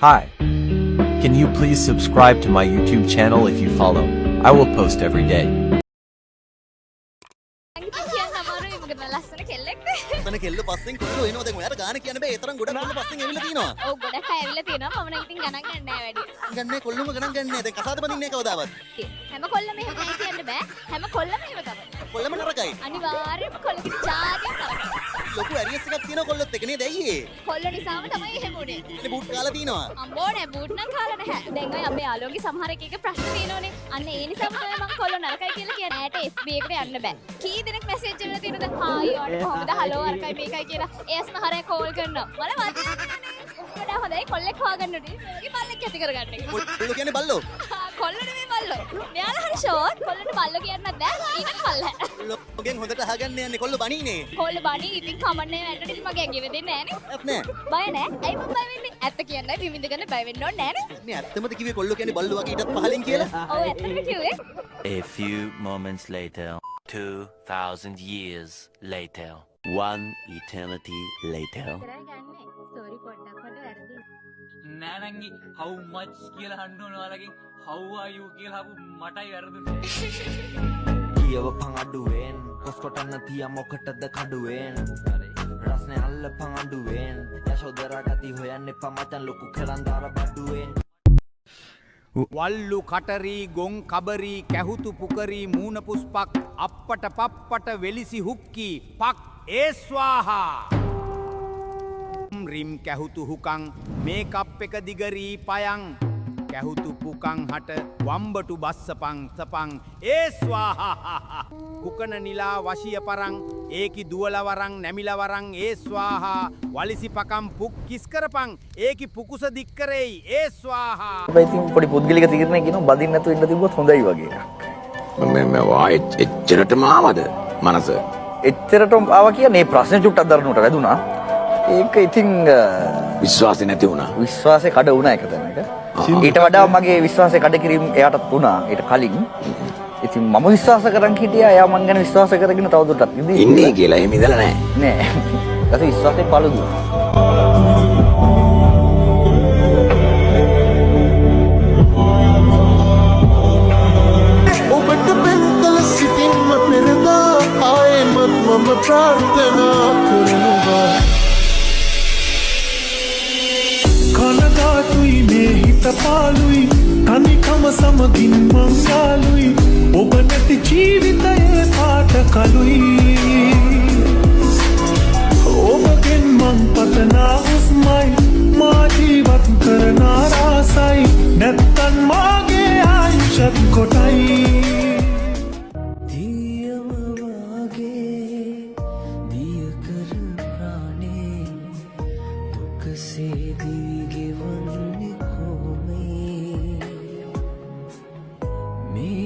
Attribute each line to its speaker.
Speaker 1: Hi. Can you please subscribe to my YouTube channel if you follow? I will post every day.
Speaker 2: ලස්සන කෙල්ලෙක්ද?
Speaker 3: තන කෙල්ල පස්සෙන් කොල්ල එනවා දැන් ඔයාට ගාන කියන්න බෑ ඒ තරම් ගොඩක් කෙල්ල පස්සෙන් ඇවිල්ලා තිනවා
Speaker 2: ඔව් ගොඩක් අය ඇවිල්ලා තියෙනවා මම නම් ඉතින් ගණන් ගන්න නෑ වැඩි.
Speaker 3: ගන්නේ කොල්ලම ගණන් ගන්නෑ දැන් කසාද බඳින්නේ කවදාවත්
Speaker 2: හැම කොල්ලම එහෙම නෑ කියන්න බෑ. හැම කොල්ලම එහෙම තමයි.
Speaker 3: කොල්ලම නරකයි
Speaker 2: අනිවාර්යයෙන්ම කොල්ලෙකුට ජාතියක් නරකයි.
Speaker 3: ලොකු ඇරියස් එකක් තියෙනවා කොල්ලොත් එක නේද ඇයි ඒ
Speaker 2: කොල්ල නිසාම තමයි එහෙම උනේ.
Speaker 3: ඉතින් බූට් කාලා තිනවා
Speaker 2: අම්බෝ නෑ බූට් නම් කාලා නැහැ. දැන් ඔය අපේ යාළුවන්ගේ සමහර එක ප්‍රශ්න තියෙනවනේ. අන්න ඒ නිසාම තමයි මම කොල්ල නරකයි කියලා කියන්නේ. ඈට FB එකට යන්න බෑ. කී දෙනෙක් මැසේජ් එකලා තියෙනවද? හායි ඔයාට කොහොමද හලෝ අරකයි මේකයි කියලා. ඒස් මහරය කෝල් කරනවා. මල මත. වඩා හොඳයි කොල්ලෙක් හොයාගන්න උනේ. ඒකේ බල්ලෙක් ඇති කරගන්න එක.
Speaker 3: කොල්ල කියන්නේ බල්ලෝ
Speaker 2: කොල්ල නෙමෙයි බල්ලෝ. මෙයාලා හරි ෂෝට්. කොල්ලට බල්ලෝ කියන්නත් බෑ. ඊට බල්ල.
Speaker 3: ලෝකෙන් හොඳට අහගන්න යන්නේ කොල්ල බණීනේ
Speaker 2: කොල්ල බණී ඉතින් කමන්නේ වැටට ඉතින් මගේ ඇඟේ වෙදෙන්නේ නෑනේ.
Speaker 3: නෑ
Speaker 2: බය නෑ. ඇයි මම බය වෙන්නේ? ඇත්ත කියන්නයි විවිධ ගන්න බය වෙන්න ඕනේ නෑනේ.
Speaker 3: මේ ඇත්තමද කිව්වේ කොල්ල කියන්නේ බල්ලෝ වගේ ඊටත් පහලින් කියලා
Speaker 2: ඔව් ඇත්තටම කිව්වේ.
Speaker 4: A few moments later, 2,000 years later, one eternity later.
Speaker 2: Sorry පොඩ්ඩක් මට වැරදුනා.
Speaker 5: නෑ නංගි how much කියලා අහන්න ඕන ඔයාලගෙන් how are you කියලා අහපු මටයි වැරදුනේ.
Speaker 6: කියවපන් අඩුවෙන් කොස් කොටන්න තියා මොකටද කඩුවෙන් රස්නේ අල්ලපන් අඩුවෙන් යශෝදරා ගති හොයන්න එපා මචන් ලොකු කරන්දාර බඩුවෙන්
Speaker 7: වල්ලු කටරී ගොන් කබරී කැහුතු පුකරී මූණ පුස්පක් අප්පට පප්පට වෙලිසි හුක්කී පක් ඒස්වාහා රිම් කැහුතු හුකං මේකප් එක දිගරී පයං කැහුතු පුකං හට වම්බටු බස්සපං සපං ඒස්වාහා කුකන නිලා වශිය පරං ඒකි දුවලවරං නැමිලවරං ඒස්වාහා වලිසි පකම් පුක් කිස්කරපං ඒකි පුකුස දික්කරෙයි ඒස්වාහා
Speaker 8: ඉතින් පොඩි පුද්ගලික තීරණයක් කියනවා බදින්න නැතුව ඉන්න තිබ්බොත් හොඳයි වගේ එකක්
Speaker 9: මම වායිත් එච්චරටම ආවද මනස
Speaker 8: එච්චරටම ආවා කියන්නේ ප්‍රශ්න චුට්ටක් දරනට වැදුනා ඒක ඉතින්
Speaker 9: විශ්වාසය නැති වුණා
Speaker 8: විශ්වාසය කඩ වුණා එක තැනක ඊට වඩා මගේ විශ්වාසය කඩ කිරීම එයාටත් වුණා ඊට කලින් ඉතින් මම විශ්වාස කරන් හිටියා එයා මං ගැන විශ්වාස කරගෙන තවදුරටත්
Speaker 9: ඉන්නේ කියලා එහෙම ඉඳලා නැහැ
Speaker 8: නෑ ඊට විශ්වාසයෙන් පළු දුන්නා
Speaker 10: ඔබට බෙන්කල සිටින්ම පෙරදා ආයෙමත් මම ප්‍රාර්ථනා කරනවා කනගාටුයි මේ හිත පාළුයි තනිකම සමගින් මං යාළුයි ඔබ නැති ජීවිතයේ පාට කළුයි ඔබගෙන් මං පතනා උස්මයි මා ජීවත් කරන ආසයි නැත්තන් මාගේ ආයුෂත් කොටයි දියම වාගේ දිය කර ප්‍රාණේ දුකසේ දී ගෙවන්නේ කොහොමේ මේ